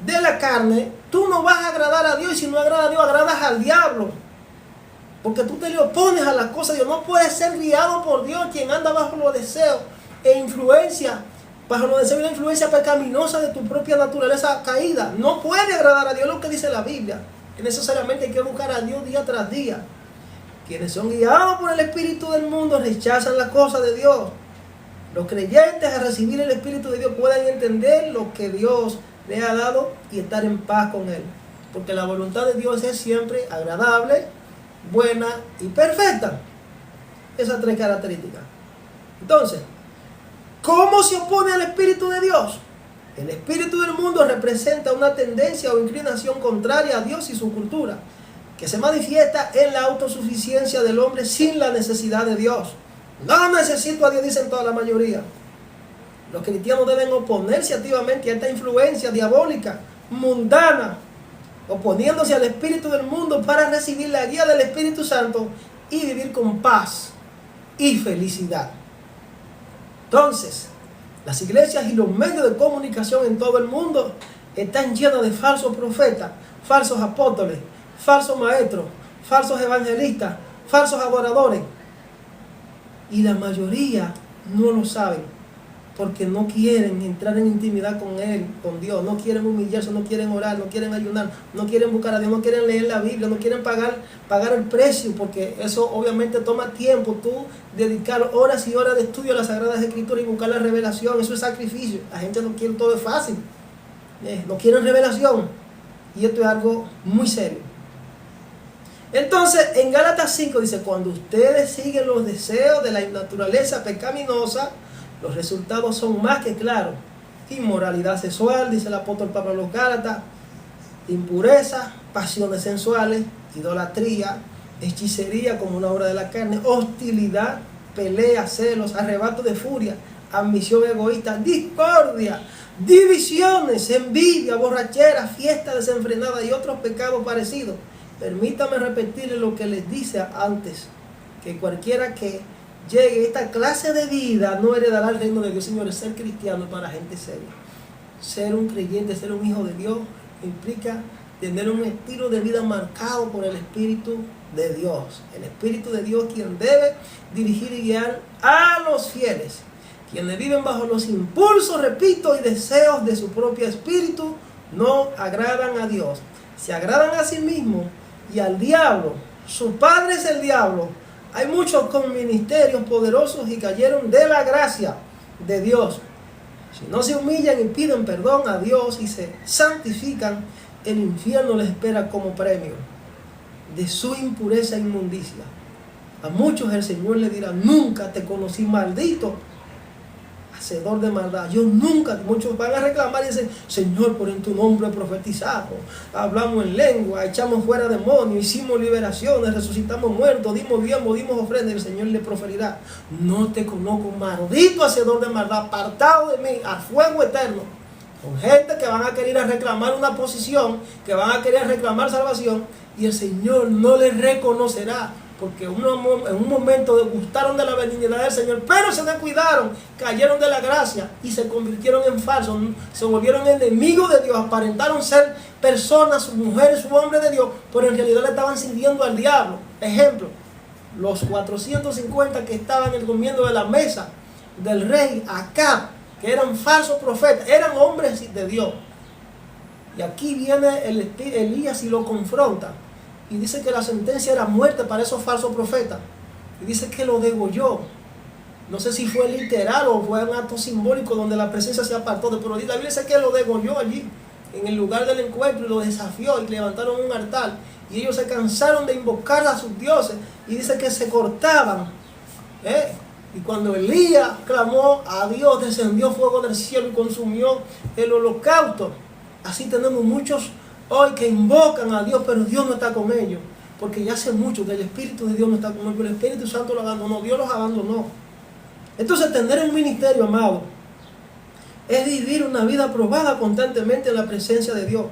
de la carne. Tú no vas a agradar a Dios, y si no agradas a Dios, agradas al diablo, porque tú te le opones a las cosas de Dios. No puedes ser guiado por Dios quien anda bajo los deseos e influencia, bajo los deseos y la influencia pecaminosa de tu propia naturaleza caída. No puede agradar a Dios, lo que dice la Biblia. Que necesariamente hay que buscar a Dios día tras día. Quienes son guiados por el espíritu del mundo rechazan las cosas de Dios. Los creyentes, al recibir el espíritu de Dios, pueden entender lo que Dios le ha dado y estar en paz con Él, porque la voluntad de Dios es siempre agradable, buena y perfecta. Esas tres características. Entonces, ¿cómo se opone al espíritu de Dios? El espíritu del mundo representa una tendencia o inclinación contraria a Dios y su cultura, que se manifiesta en la autosuficiencia del hombre sin la necesidad de Dios. No necesito a Dios, dicen toda la mayoría. Los cristianos deben oponerse activamente a esta influencia diabólica, mundana, oponiéndose al espíritu del mundo para recibir la guía del Espíritu Santo y vivir con paz y felicidad. Entonces, las iglesias y los medios de comunicación en todo el mundo están llenos de falsos profetas, falsos apóstoles, falsos maestros, falsos evangelistas, falsos adoradores. Y la mayoría no lo saben, porque no quieren entrar en intimidad con Él, con Dios. No quieren humillarse, no quieren orar, no quieren ayunar, no quieren buscar a Dios, no quieren leer la Biblia, no quieren pagar el precio, porque eso obviamente toma tiempo. Tú dedicar horas y horas de estudio a las Sagradas Escrituras y buscar la revelación, eso es sacrificio. La gente no quiere, todo es fácil. No quieren revelación. Y esto es algo muy serio. Entonces, en Gálatas 5 dice: cuando ustedes siguen los deseos de la naturaleza pecaminosa, los resultados son más que claros. Inmoralidad sexual, dice el apóstol Pablo a los Gálatas, impureza, pasiones sensuales, idolatría, hechicería como una obra de la carne, hostilidad, pelea, celos, arrebato de furia, ambición egoísta, discordia, divisiones, envidia, borrachera, fiesta desenfrenada y otros pecados parecidos. Permítame repetirle lo que les dice antes, que cualquiera que llegue a esta clase de vida no heredará el reino de Dios. Señores, ser cristiano es para gente seria. Ser un creyente, ser un hijo de Dios, implica tener un estilo de vida marcado por el Espíritu de Dios. El Espíritu de Dios, quien debe dirigir y guiar a los fieles, quienes viven bajo los impulsos, repito, y deseos de su propio espíritu, no agradan a Dios. Se agradan a sí mismos y al diablo. Su padre es el diablo. Hay muchos con ministerios poderosos y cayeron de la gracia de Dios. Si no se humillan y piden perdón a Dios y se santifican, el infierno les espera como premio de su impureza e inmundicia. A muchos el Señor le dirá: nunca te conocí, maldito hacedor de maldad. Yo nunca. Muchos van a reclamar y dicen: Señor, por en tu nombre profetizamos, hablamos en lengua, echamos fuera demonios, hicimos liberaciones, resucitamos muertos, dimos diezmos, dimos ofrendas. Y el Señor le proferirá: no te conozco, maldito hacedor de maldad, apartado de mí al fuego eterno. Con gente que van a querer reclamar una posición, que van a querer reclamar salvación, y el Señor no les reconocerá. porque en un momento gustaron de la benignidad del Señor, pero se descuidaron, cayeron de la gracia y se convirtieron en falsos, se volvieron enemigos de Dios, aparentaron ser personas, mujeres u hombres de Dios, pero en realidad le estaban sirviendo al diablo. Ejemplo, los 450 que estaban comiendo de la mesa del rey Acab, que eran falsos profetas, eran hombres de Dios. Y aquí viene Elías y lo confronta. Y dice que la sentencia era muerte para esos falsos profetas. Y dice que lo degolló. No sé si fue literal o fue un acto simbólico donde la presencia se apartó. Pero la Biblia dice que lo degolló allí, en el lugar del encuentro, y lo desafió y levantaron un altar. Y ellos se cansaron de invocar a sus dioses. Y dice que se cortaban. Y cuando Elías clamó a Dios, descendió fuego del cielo y consumió el holocausto. Así tenemos muchos hoy que invocan a Dios, pero Dios no está con ellos. Porque ya hace mucho que el Espíritu de Dios no está con ellos, pero el Espíritu Santo lo abandonó, Dios los abandonó. Entonces, tener un ministerio, amado, es vivir una vida probada constantemente en la presencia de Dios.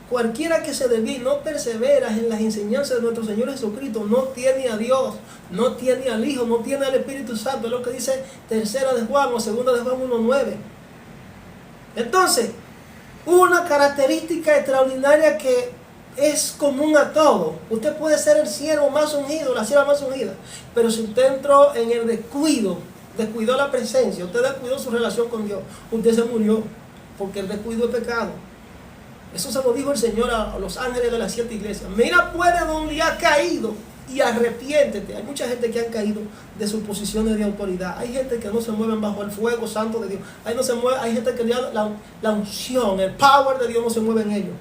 Cualquiera que se desvíe y no persevera en las enseñanzas de nuestro Señor Jesucristo no tiene a Dios, no tiene al Hijo, no tiene al Espíritu Santo. Es lo que dice 3 de Juan o 2 de Juan 1:9. Entonces, una característica extraordinaria que es común a todos. Usted puede ser el siervo más ungido, la sierva más ungida, pero si usted entró en el descuidó la presencia, usted descuidó su relación con Dios, usted se murió, porque el descuido es pecado. Eso se lo dijo el Señor a los ángeles de las 7 iglesias. Mira pues de donde ha caído y arrepiéntete. Hay mucha gente que han caído de sus posiciones de autoridad. Hay gente que no se mueven bajo el fuego santo de Dios. Hay gente que la unción, el power de Dios no se mueve en ellos.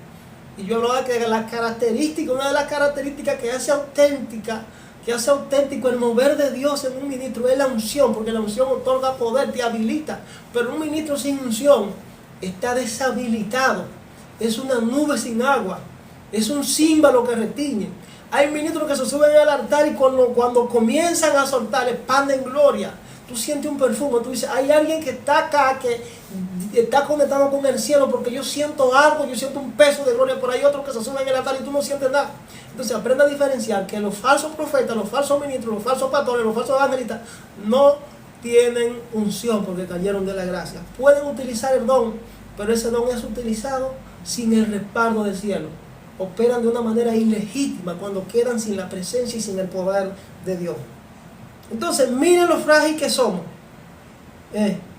Y yo hablaba que una de las características que hace auténtico el mover de Dios en un ministro es la unción, porque la unción otorga poder, te habilita. Pero un ministro sin unción está deshabilitado. Es una nube sin agua. Es un címbalo que retiñe. Hay ministros que se suben al altar y cuando comienzan a soltar expanden gloria. Tú sientes un perfume. Tú dices, hay alguien que está acá, que está conectado con el cielo, porque yo siento algo, yo siento un peso de gloria. Pero hay otros que se suben al altar y tú no sientes nada. Entonces aprende a diferenciar que los falsos profetas, los falsos ministros, los falsos pastores, los falsos evangelistas no tienen unción porque cayeron de la gracia. Pueden utilizar el don, pero ese don es utilizado sin el respaldo del cielo. Operan de una manera ilegítima cuando quedan sin la presencia y sin el poder de Dios. Entonces, miren lo frágil que somos.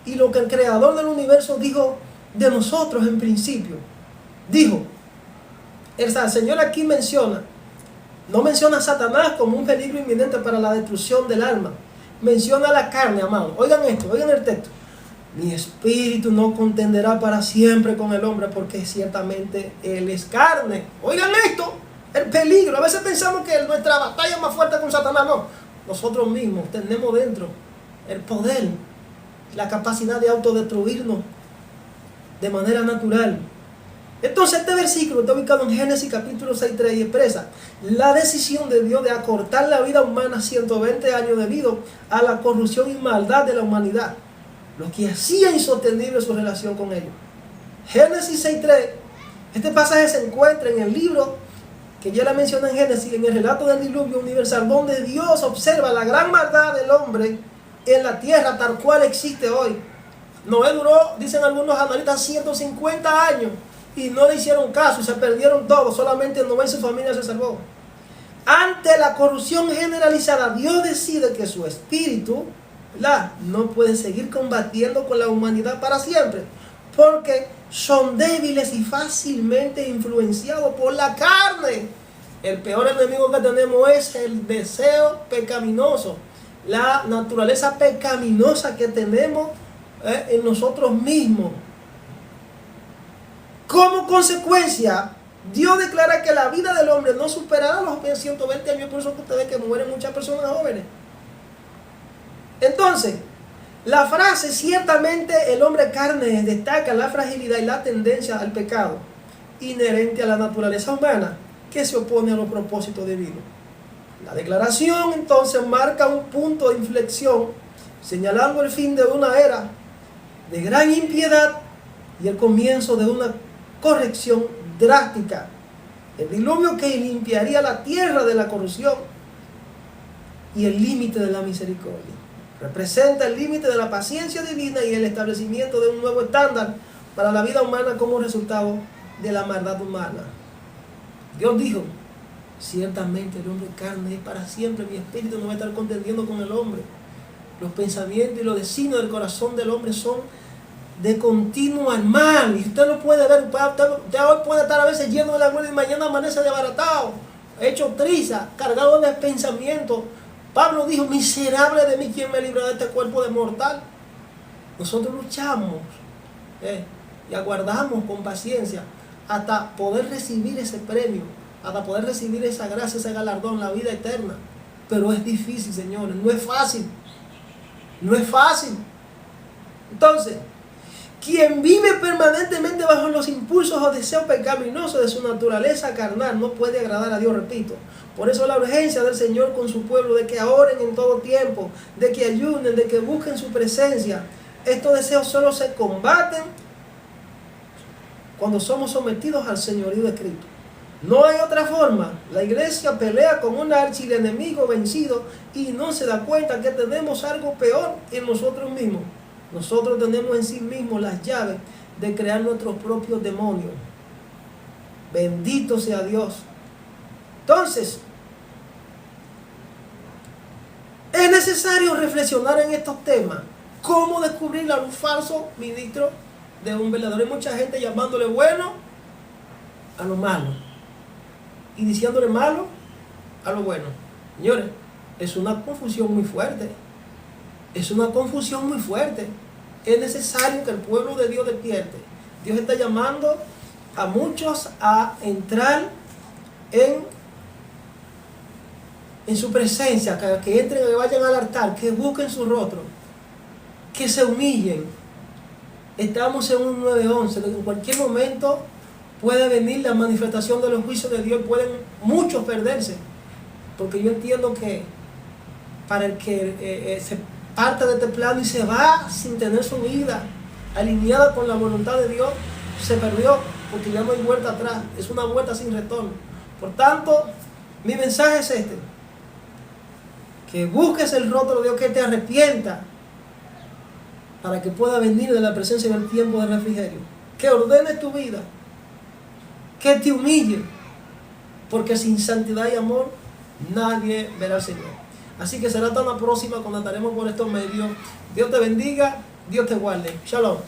Y lo que el creador del universo dijo de nosotros en principio. Dijo, el Señor aquí no menciona a Satanás como un peligro inminente para la destrucción del alma. Menciona la carne, amado. Oigan esto, oigan el texto. Mi espíritu no contenderá para siempre con el hombre, porque ciertamente él es carne. Oigan esto, el peligro. A veces pensamos que nuestra batalla es más fuerte con Satanás. No, nosotros mismos tenemos dentro el poder, la capacidad de autodestruirnos de manera natural. Entonces este versículo está ubicado en Génesis capítulo 6:3 y expresa la decisión de Dios de acortar la vida humana 120 años debido a la corrupción y maldad de la humanidad, lo que hacía insostenible su relación con ellos. Génesis 6:3, este pasaje se encuentra en el libro que ya la menciona en Génesis, en el relato del diluvio universal, donde Dios observa la gran maldad del hombre en la tierra tal cual existe hoy. Noé duró, dicen algunos analistas, 150 años y no le hicieron caso y se perdieron todos, solamente Noé y su familia se salvó. Ante la corrupción generalizada, Dios decide que su espíritu no puede seguir combatiendo con la humanidad para siempre, porque son débiles y fácilmente influenciados por la carne. El peor enemigo que tenemos es el deseo pecaminoso, la naturaleza pecaminosa que tenemos en nosotros mismos. Como consecuencia, Dios declara que la vida del hombre no superará los 120 años, por eso que ustedes que mueren muchas personas jóvenes. Entonces, la frase ciertamente el hombre carne destaca la fragilidad y la tendencia al pecado inherente a la naturaleza humana que se opone a los propósitos divinos. La declaración entonces marca un punto de inflexión señalando el fin de una era de gran impiedad y el comienzo de una corrección drástica. El diluvio que limpiaría la tierra de la corrupción y el límite de la misericordia. Representa el límite de la paciencia divina y el establecimiento de un nuevo estándar para la vida humana como resultado de la maldad humana. Dios dijo: ciertamente el hombre carne es para siempre, mi espíritu no va a estar contendiendo con el hombre. Los pensamientos y los designios del corazón del hombre son de continuo al mal. Y usted lo puede ver, usted hoy puede estar a veces lleno de la gloria y mañana amanece desbaratado, hecho triza, cargado de pensamientos. Pablo dijo: miserable de mí, ¿quién me libra de este cuerpo de mortal? Nosotros luchamos y aguardamos con paciencia hasta poder recibir ese premio, hasta poder recibir esa gracia, ese galardón, la vida eterna. Pero es difícil, señores, no es fácil. No es fácil. Entonces, quien vive permanentemente bajo los impulsos o deseos pecaminosos de su naturaleza carnal no puede agradar a Dios, repito. Por eso la urgencia del Señor con su pueblo de que oren en todo tiempo, de que ayunen, de que busquen su presencia. Estos deseos solo se combaten cuando somos sometidos al señorío de Cristo. No hay otra forma. La iglesia pelea con un archienemigo vencido y no se da cuenta que tenemos algo peor en nosotros mismos. Nosotros tenemos en sí mismos las llaves de crear nuestros propios demonios. Bendito sea Dios. Entonces, es necesario reflexionar en estos temas. ¿Cómo descubrir a un falso ministro de un verdadero? Hay mucha gente llamándole bueno a lo malo y diciéndole malo a lo bueno. Señores, es una confusión muy fuerte. Es una confusión muy fuerte. Es necesario que el pueblo de Dios despierte. Dios está llamando a muchos a entrar en su presencia, que entren, que vayan al altar, que busquen su rostro, que se humillen. Estamos en un 9:11, en cualquier momento puede venir la manifestación de los juicios de Dios, pueden muchos perderse, porque yo entiendo que para el que se parte de este plano y se va sin tener su vida alineada con la voluntad de Dios, se perdió, porque ya no hay vuelta atrás, es una vuelta sin retorno. Por tanto, mi mensaje es este: que busques el rostro de Dios, que te arrepientas, para que pueda venir de la presencia en el tiempo de refrigerio, que ordenes tu vida, que te humille, porque sin santidad y amor nadie verá al Señor. Así que será hasta la próxima cuando estaremos por estos medios. Dios te bendiga, Dios te guarde. Shalom.